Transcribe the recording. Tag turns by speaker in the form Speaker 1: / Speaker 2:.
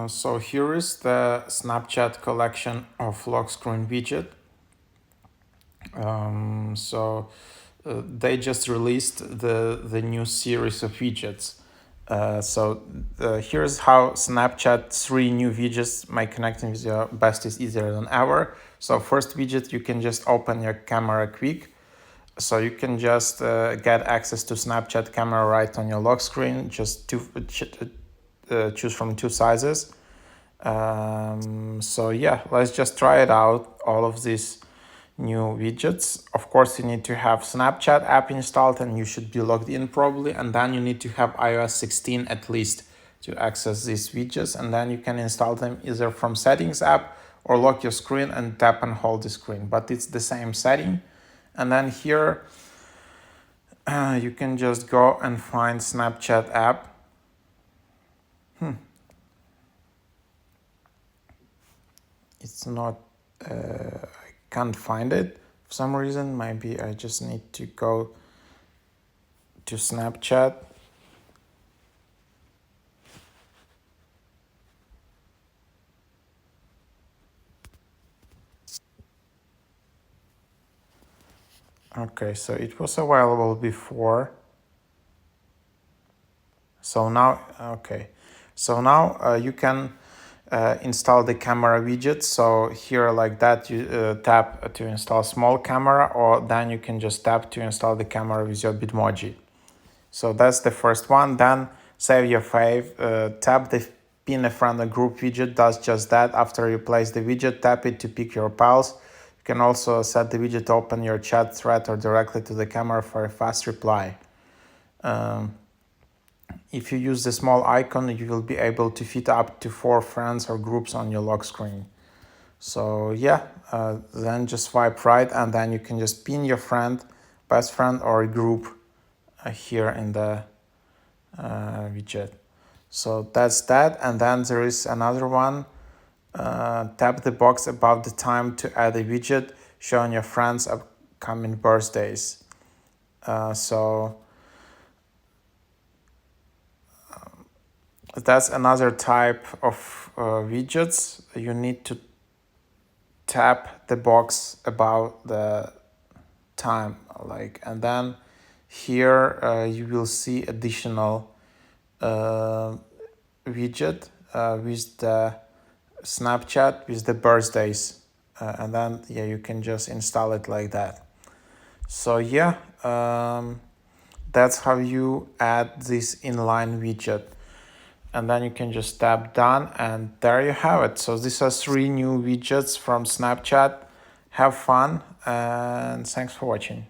Speaker 1: So here is the Snapchat collection of Lockscreen widget. They just released the new series of widgets. Here's how Snapchat 3 new widgets make connecting with your besties easier than ever. So first widget, you can just open your camera quick. So you can just get access to Snapchat camera right on your lock screen. Just choose from two sizes. Let's just try it out, all of these new widgets. Of course, you need to have Snapchat app installed and you should be logged in probably, and then you need to have iOS 16 at least to access these widgets, and then you can install them either from settings app or lock your screen and tap and hold the screen, but it's the same setting. And then here you can just go and find Snapchat app. It's not, I can't find it for some reason. Maybe I just need to go to Snapchat. Okay, so it was available before. So now, you can install the camera widget. So here like that, you tap to install small camera, or then you can just tap to install the camera with your Bitmoji. So that's the first one. Then save your fave, tap the pin a friend or group widget, does just that. After you place the widget, tap it to pick your pals. You can also set the widget to open your chat thread or directly to the camera for a fast reply. If you use the small icon, you will be able to fit up to 4 friends or groups on your lock screen. So then just swipe right, and then you can just pin your friend, best friend, or a group here in the widget. So that's that. And then there is another one. Tap the box above the time to add a widget showing your friends' upcoming birthdays. That's another type of widgets. You need to tap the box about the time, and then here you will see additional widget with the Snapchat with the birthdays, and then you can just install it like that. So that's how you add this inline widget. And then you can just tap done, and there you have it. So these are 3 new widgets from Snapchat. Have fun, and thanks for watching.